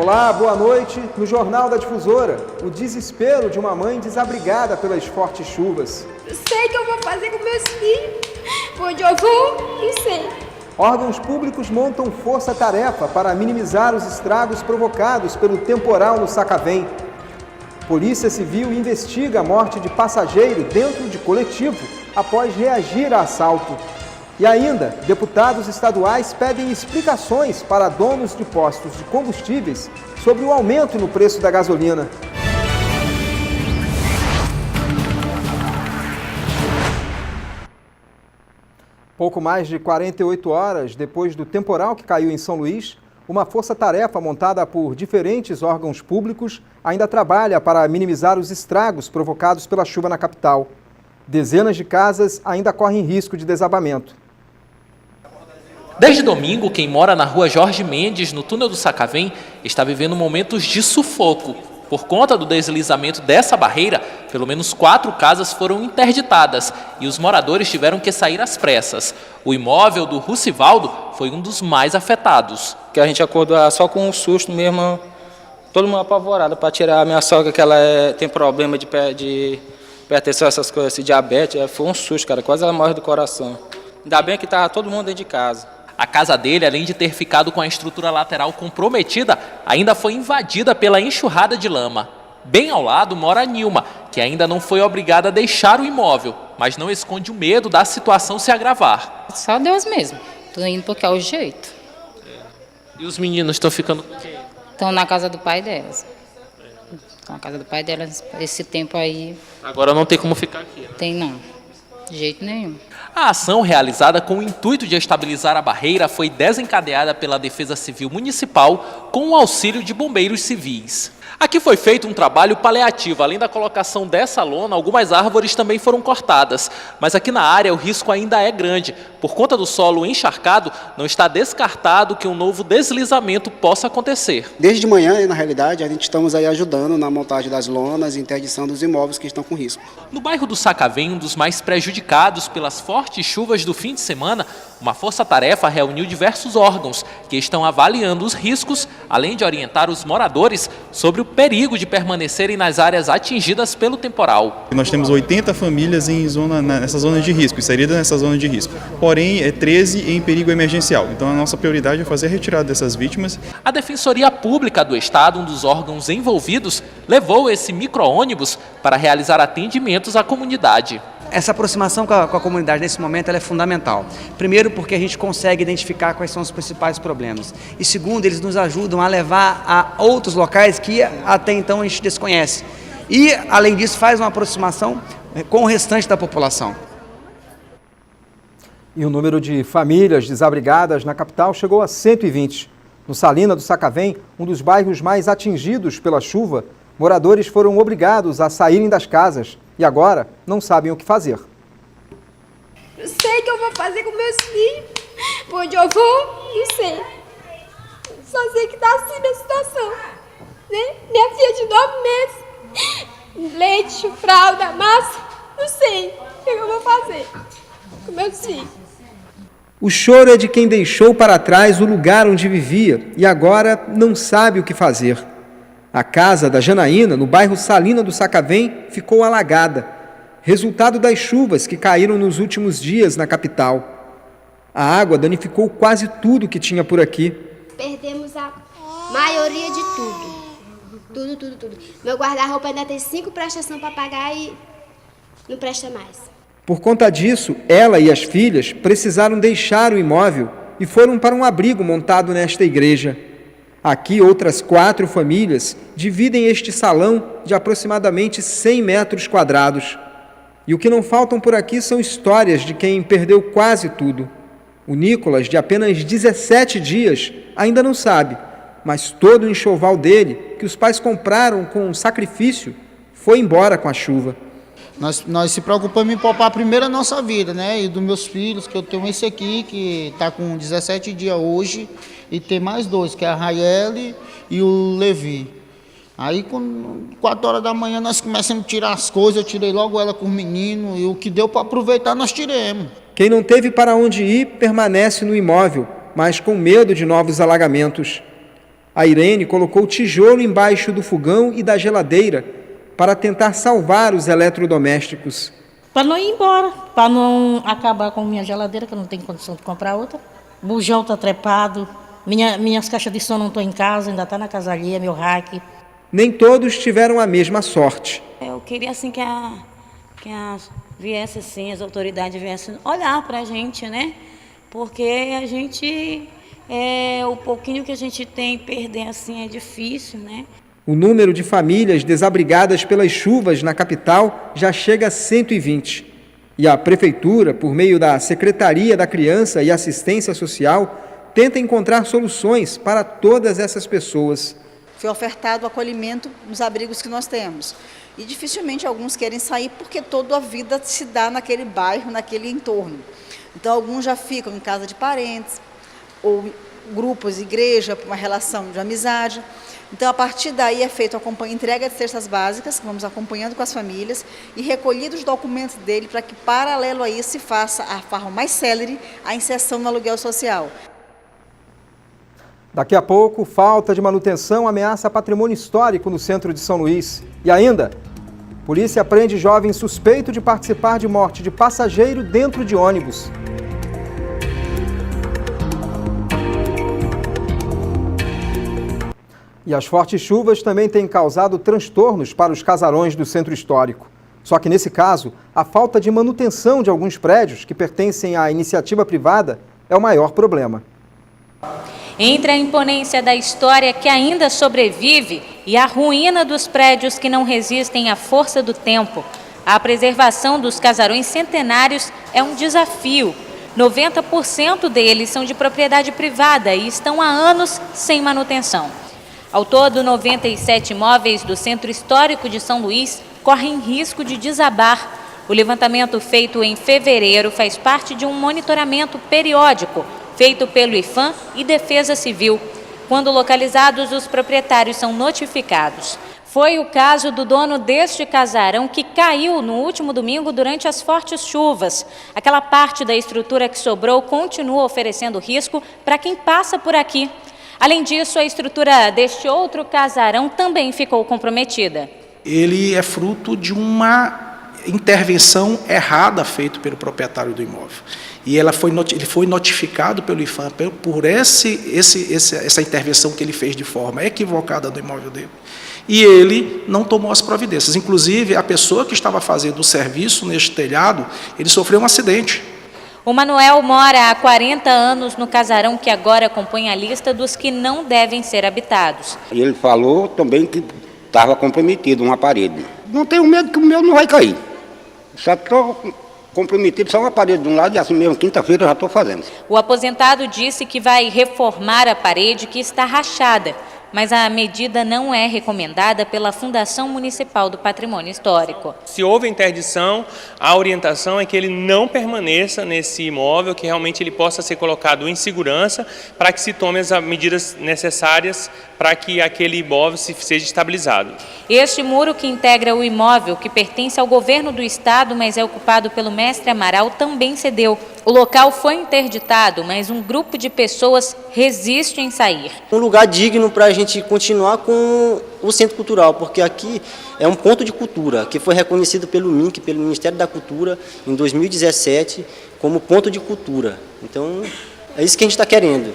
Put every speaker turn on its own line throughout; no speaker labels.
Olá, boa noite. No Jornal da Difusora, o desespero de uma mãe desabrigada pelas fortes chuvas.
Eu sei o que eu vou fazer com meus filhos. Onde eu vou, não sei.
Órgãos públicos montam força-tarefa para minimizar os estragos provocados pelo temporal no Sacavém. Polícia Civil investiga a morte de passageiro dentro de coletivo após reagir a assalto. E ainda, deputados estaduais pedem explicações para donos de postos de combustíveis sobre o aumento no preço da gasolina. Pouco mais de 48 horas depois do temporal que caiu em São Luís, uma força-tarefa montada por diferentes órgãos públicos ainda trabalha para minimizar os estragos provocados pela chuva na capital. Dezenas de casas ainda correm risco de desabamento.
Desde domingo, quem mora na rua Jorge Mendes, no túnel do Sacavém, está vivendo momentos de sufoco. Por conta do deslizamento dessa barreira, pelo menos 4 casas foram interditadas e os moradores tiveram que sair às pressas. O imóvel do Rucivaldo foi um dos mais afetados.
Que a gente acordou só com um susto mesmo, todo mundo apavorado para tirar a minha sogra, que ela tem problema de hipertensão, essas coisas, assim, diabetes. Foi um susto, cara, quase ela morre do coração. Ainda bem que estava todo mundo dentro de casa.
A casa dele, além de ter ficado com a estrutura lateral comprometida, ainda foi invadida pela enxurrada de lama. Bem ao lado mora a Nilma, que ainda não foi obrigada a deixar o imóvel, mas não esconde o medo da situação se agravar.
Só Deus mesmo. Tô indo porque é o jeito.
E os meninos estão ficando com quem?
Estão na casa do pai delas. Estão na casa do pai delas esse tempo aí.
Agora não tem como ficar aqui, né?
Tem não. De jeito nenhum.
A ação, realizada com o intuito de estabilizar a barreira, foi desencadeada pela Defesa Civil Municipal com o auxílio de bombeiros civis. Aqui foi feito um trabalho paliativo. Além da colocação dessa lona, algumas árvores também foram cortadas. Mas aqui na área o risco ainda é grande. Por conta do solo encharcado, não está descartado que um novo deslizamento possa acontecer.
Desde de manhã, na realidade, a gente estamos aí ajudando na montagem das lonas e interdição dos imóveis que estão com risco.
No bairro do Sacavém, um dos mais prejudicados pelas fortes chuvas do fim de semana, uma força-tarefa reuniu diversos órgãos que estão avaliando os riscos, além de orientar os moradores sobre o perigo de permanecerem nas áreas atingidas pelo temporal.
Nós temos 80 famílias nessa zona de risco, inseridas nessa zona de risco. Porém, 13 em perigo emergencial. Então, a nossa prioridade é fazer a retirada dessas vítimas.
A Defensoria Pública do Estado, um dos órgãos envolvidos, levou esse micro-ônibus para realizar atendimentos à comunidade.
Essa aproximação com a comunidade nesse momento ela é fundamental. Primeiro, porque a gente consegue identificar quais são os principais problemas. E segundo, eles nos ajudam a levar a outros locais que até então a gente desconhece. E, além disso, faz uma aproximação com o restante da população.
E o número de famílias desabrigadas na capital chegou a 120. No Salina do Sacavém, um dos bairros mais atingidos pela chuva, moradores foram obrigados a saírem das casas e agora não sabem o que fazer.
Eu sei o que eu vou fazer com meus filhos. Onde eu vou, não sei. Só sei que tá assim a situação. Né? Minha filha de 9 meses. Leite, fralda, massa. Não sei o que eu vou fazer com meus filhos.
O choro é de quem deixou para trás o lugar onde vivia e agora não sabe o que fazer. A casa da Janaína, no bairro Salina do Sacavém, ficou alagada, resultado das chuvas que caíram nos últimos dias na capital. A água danificou quase tudo que tinha por aqui.
Perdemos a maioria de tudo. Tudo. Meu guarda-roupa ainda tem 5 prestações para pagar e não presta mais.
Por conta disso, ela e as filhas precisaram deixar o imóvel e foram para um abrigo montado nesta igreja. Aqui, outras 4 famílias dividem este salão de aproximadamente 100 metros quadrados. E o que não faltam por aqui são histórias de quem perdeu quase tudo. O Nicolas, de apenas 17 dias, ainda não sabe, mas todo o enxoval dele, que os pais compraram com um sacrifício, foi embora com a chuva.
Nós se preocupamos em poupar primeiro a nossa vida, né? E dos meus filhos, que eu tenho esse aqui, que está com 17 dias hoje, e tem mais 2, que é a Raiele e o Levi. Aí, com 4 horas da manhã, nós começamos a tirar as coisas, eu tirei logo ela com os meninos, e o que deu para aproveitar, nós tiramos.
Quem não teve para onde ir, permanece no imóvel, mas com medo de novos alagamentos. A Irene colocou tijolo embaixo do fogão e da geladeira para tentar salvar os eletrodomésticos.
Para não ir embora, para não acabar com minha geladeira, que eu não tenho condição de comprar outra. Bujão está trepado, minhas caixas de som não estão em casa, ainda está na casa alheia, meu rack.
Nem todos tiveram a mesma sorte.
Eu queria assim que viesse assim, as autoridades viessem olhar para a gente, né? Porque a gente, o pouquinho que a gente tem, perder assim é difícil, né?
O número de famílias desabrigadas pelas chuvas na capital já chega a 120. E a Prefeitura, por meio da Secretaria da Criança e Assistência Social, tenta encontrar soluções para todas essas pessoas.
Foi ofertado acolhimento nos abrigos que nós temos. E dificilmente alguns querem sair porque toda a vida se dá naquele bairro, naquele entorno. Então alguns já ficam em casa de parentes, ou grupos, igreja, uma relação de amizade. Então, a partir daí é feita a entrega de cestas básicas, que vamos acompanhando com as famílias, e recolhidos os documentos dele para que, paralelo a isso, se faça a forma mais célere a inserção no aluguel social.
Daqui a pouco, falta de manutenção ameaça patrimônio histórico no centro de São Luís. E ainda, polícia prende jovem suspeito de participar de morte de passageiro dentro de ônibus. E as fortes chuvas também têm causado transtornos para os casarões do centro histórico. Só que nesse caso, a falta de manutenção de alguns prédios que pertencem à iniciativa privada é o maior problema.
Entre a imponência da história que ainda sobrevive e a ruína dos prédios que não resistem à força do tempo, a preservação dos casarões centenários é um desafio. 90% deles são de propriedade privada e estão há anos sem manutenção. Ao todo, 97 imóveis do Centro Histórico de São Luís correm risco de desabar. O levantamento feito em fevereiro faz parte de um monitoramento periódico feito pelo IPHAN e Defesa Civil. Quando localizados, os proprietários são notificados. Foi o caso do dono deste casarão que caiu no último domingo durante as fortes chuvas. Aquela parte da estrutura que sobrou continua oferecendo risco para quem passa por aqui. Além disso, a estrutura deste outro casarão também ficou comprometida.
Ele é fruto de uma intervenção errada feita pelo proprietário do imóvel. E ele foi notificado pelo IPHAN por essa intervenção que ele fez de forma equivocada no imóvel dele. E ele não tomou as providências. Inclusive, a pessoa que estava fazendo o serviço neste telhado, ele sofreu um acidente.
O Manuel mora há 40 anos no casarão que agora compõe a lista dos que não devem ser habitados.
Ele falou também que estava comprometido uma parede. Não tenho medo que o meu não vai cair. Só estou comprometido só uma parede de um lado e assim mesmo, quinta-feira eu já estou fazendo.
O aposentado disse que vai reformar a parede que está rachada, mas a medida não é recomendada pela Fundação Municipal do Patrimônio Histórico.
Se houve interdição, a orientação é que ele não permaneça nesse imóvel, que realmente ele possa ser colocado em segurança para que se tome as medidas necessárias para que aquele imóvel seja estabilizado.
Este muro que integra o imóvel, que pertence ao governo do estado, mas é ocupado pelo mestre Amaral, também cedeu. O local foi interditado, mas um grupo de pessoas resiste em sair.
Um lugar digno para a gente continuar com o Centro Cultural, porque aqui é um ponto de cultura, que foi reconhecido pelo MINC, pelo Ministério da Cultura, em 2017, como ponto de cultura. Então, é isso que a gente está querendo.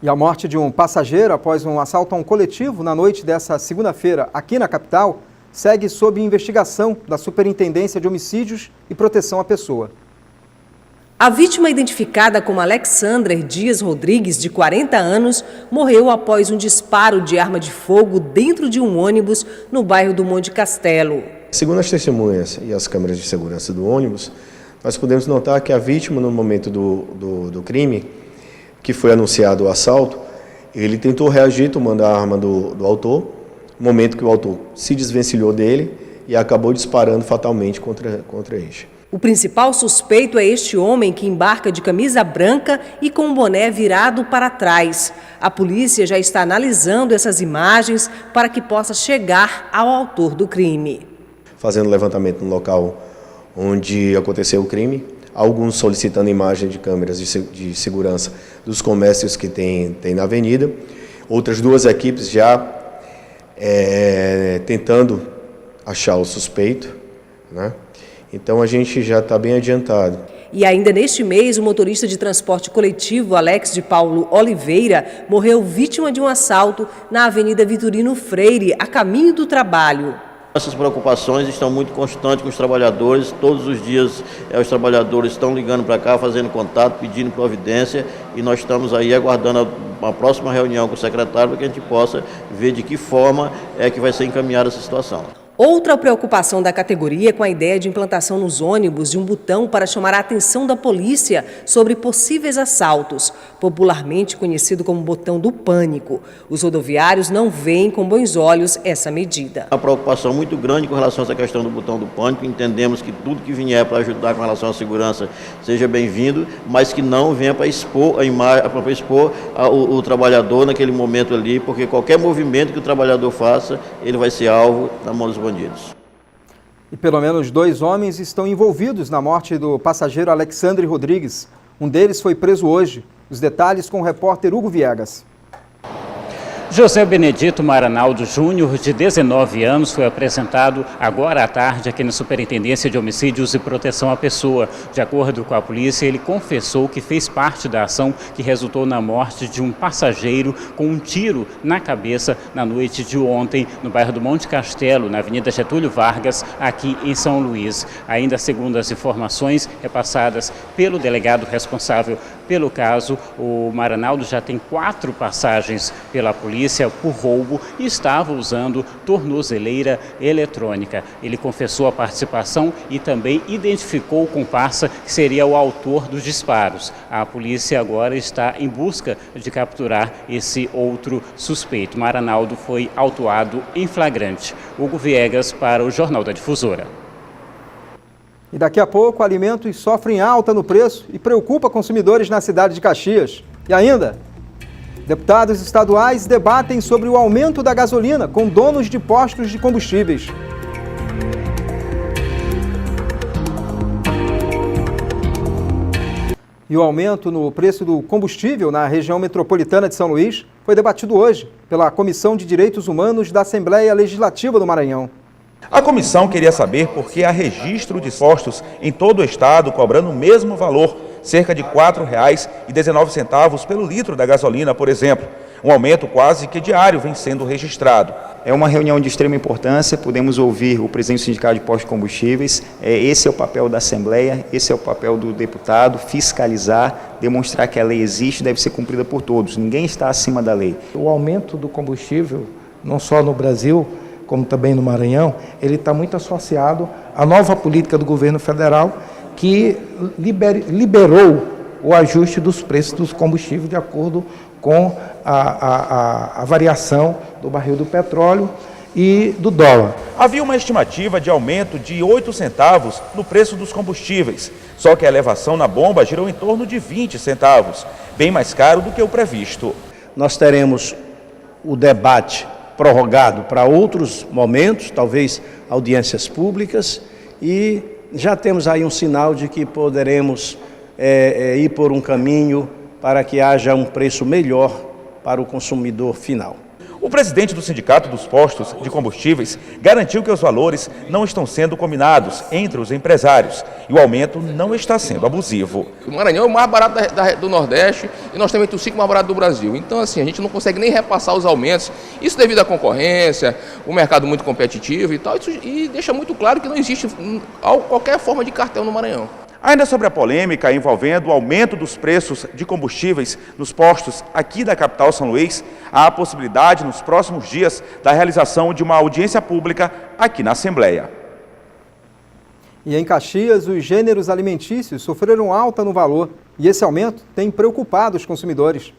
E a morte de um passageiro após um assalto a um coletivo na noite dessa segunda-feira aqui na capital segue sob investigação da Superintendência de Homicídios e Proteção à Pessoa.
A vítima, identificada como Alexander Dias Rodrigues, de 40 anos, morreu após um disparo de arma de fogo dentro de um ônibus no bairro do Monte Castelo.
Segundo as testemunhas e as câmeras de segurança do ônibus, nós podemos notar que a vítima, no momento do crime, que foi anunciado o assalto, ele tentou reagir tomando a arma do autor, no momento que o autor se desvencilhou dele e acabou disparando fatalmente contra este.
O principal suspeito é este homem que embarca de camisa branca e com o boné virado para trás. A polícia já está analisando essas imagens para que possa chegar ao autor do crime.
Fazendo levantamento no local onde aconteceu o crime, alguns solicitando imagem de câmeras de segurança dos comércios que tem na avenida outras 2 equipes já tentando achar o suspeito, né? Então a gente já está bem adiantado.
E ainda neste mês, o motorista de transporte coletivo Alex de Paulo Oliveira morreu vítima de um assalto na Avenida Vitorino Freire, a caminho do trabalho.
Essas preocupações estão muito constantes com os trabalhadores. Todos os dias os trabalhadores estão ligando para cá, fazendo contato, pedindo providência, e nós estamos aí aguardando a próxima reunião com o secretário para que a gente possa ver de que forma é que vai ser encaminhada essa situação.
Outra preocupação da categoria é com a ideia de implantação nos ônibus de um botão para chamar a atenção da polícia sobre possíveis assaltos, popularmente conhecido como botão do pânico. Os rodoviários não veem com bons olhos essa medida.
Uma preocupação muito grande com relação a essa questão do botão do pânico. Entendemos que tudo que vier para ajudar com relação à segurança seja bem-vindo, mas que não venha para expor a imagem, para expor o trabalhador naquele momento ali, porque qualquer movimento que o trabalhador faça, ele vai ser alvo na mão dos bandidos.
E pelo menos 2 homens estão envolvidos na morte do passageiro Alexandre Rodrigues. Um deles foi preso hoje. Os detalhes com o repórter Hugo Viegas.
José Benedito Maranaldo Júnior, de 19 anos, foi apresentado agora à tarde aqui na Superintendência de Homicídios e Proteção à Pessoa. De acordo com a polícia, ele confessou que fez parte da ação que resultou na morte de um passageiro com um tiro na cabeça na noite de ontem, no bairro do Monte Castelo, na Avenida Getúlio Vargas, aqui em São Luís. Ainda segundo as informações repassadas pelo delegado responsável pelo caso, o Maranaldo já tem 4 passagens pela polícia por roubo e estava usando tornozeleira eletrônica. Ele confessou a participação e também identificou o comparsa que seria o autor dos disparos. A polícia agora está em busca de capturar esse outro suspeito. Maranaldo foi autuado em flagrante. Hugo Viegas para o Jornal da Difusora.
E daqui a pouco, alimentos sofrem alta no preço e preocupa consumidores na cidade de Caxias. E ainda, deputados estaduais debatem sobre o aumento da gasolina com donos de postos de combustíveis. E o aumento no preço do combustível na região metropolitana de São Luís foi debatido hoje pela Comissão de Direitos Humanos da Assembleia Legislativa do Maranhão.
A comissão queria saber por que há registro de postos em todo o estado cobrando o mesmo valor, cerca de R$ 4,19 pelo litro da gasolina, por exemplo. Um aumento quase que diário vem sendo registrado.
É uma reunião de extrema importância, podemos ouvir o presidente do Sindicato de Postos de Combustíveis. Esse é o papel da Assembleia, esse é o papel do deputado, fiscalizar, demonstrar que a lei existe e deve ser cumprida por todos. Ninguém está acima da lei.
O aumento do combustível, não só no Brasil, como também no Maranhão, ele está muito associado à nova política do governo federal que liberou o ajuste dos preços dos combustíveis de acordo com a variação do barril do petróleo e do dólar.
Havia uma estimativa de aumento de 8 centavos no preço dos combustíveis, só que a elevação na bomba girou em torno de 20 centavos, bem mais caro do que o previsto.
Nós teremos o debate prorrogado para outros momentos, talvez audiências públicas, e já temos aí um sinal de que poderemos ir por um caminho para que haja um preço melhor para o consumidor final.
O presidente do Sindicato dos Postos de Combustíveis garantiu que os valores não estão sendo combinados entre os empresários e o aumento não está sendo abusivo.
O Maranhão é o mais barato do Nordeste e nós temos entre os 5 mais baratos do Brasil. Então, assim, a gente não consegue nem repassar os aumentos. Isso devido à concorrência, o mercado muito competitivo e tal. E deixa muito claro que não existe qualquer forma de cartel no Maranhão.
Ainda sobre a polêmica envolvendo o aumento dos preços de combustíveis nos postos aqui da capital São Luís, há a possibilidade nos próximos dias da realização de uma audiência pública aqui na Assembleia.
E em Caxias, os gêneros alimentícios sofreram alta no valor e esse aumento tem preocupado os consumidores.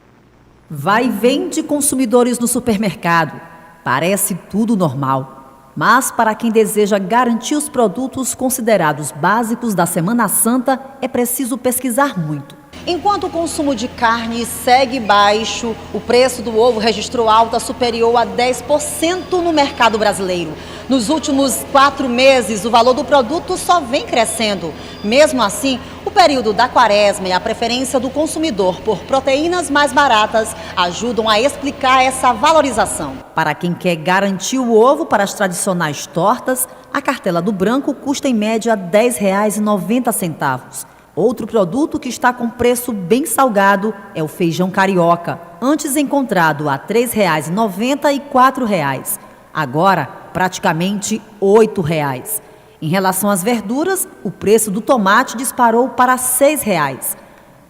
Vai e vem de consumidores no supermercado. Parece tudo normal. Mas para quem deseja garantir os produtos considerados básicos da Semana Santa, é preciso pesquisar muito. Enquanto o consumo de carne segue baixo, o preço do ovo registrou alta superior a 10% no mercado brasileiro. Nos últimos 4 meses, o valor do produto só vem crescendo. Mesmo assim, o período da quaresma e a preferência do consumidor por proteínas mais baratas ajudam a explicar essa valorização. Para quem quer garantir o ovo para as tradicionais tortas, a cartela do branco custa em média R$ 10,90. Outro produto que está com preço bem salgado é o feijão carioca, antes encontrado a R$ 3,90 e R$ 4,00. Agora, praticamente R$ 8,00. Em relação às verduras, o preço do tomate disparou para R$ 6,00.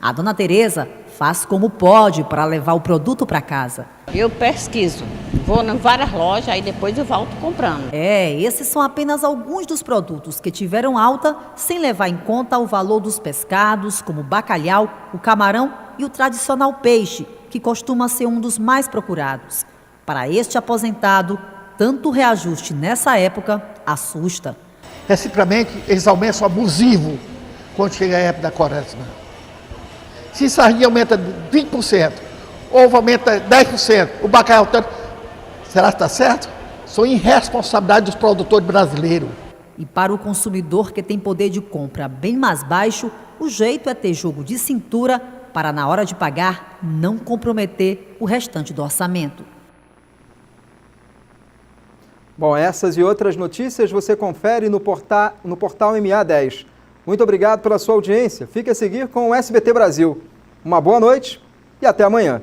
A dona Tereza faz como pode para levar o produto para casa.
Eu pesquiso, vou em várias lojas, aí depois eu volto comprando.
Esses são apenas alguns dos produtos que tiveram alta, sem levar em conta o valor dos pescados, como o bacalhau, o camarão e o tradicional peixe, que costuma ser um dos mais procurados. Para este aposentado, tanto o reajuste nessa época assusta.
Simplesmente, eles aumentam abusivo quando chega a época da quaresma. Se sardinha aumenta 20%, ovo aumenta 10%, o bacalhau tanto, será que está certo? São irresponsabilidade dos produtores brasileiros.
E para o consumidor que tem poder de compra bem mais baixo, o jeito é ter jogo de cintura para, na hora de pagar, não comprometer o restante do orçamento.
Bom, essas e outras notícias você confere no portal MA10. Muito obrigado pela sua audiência. Fique a seguir com o SBT Brasil. Uma boa noite e até amanhã.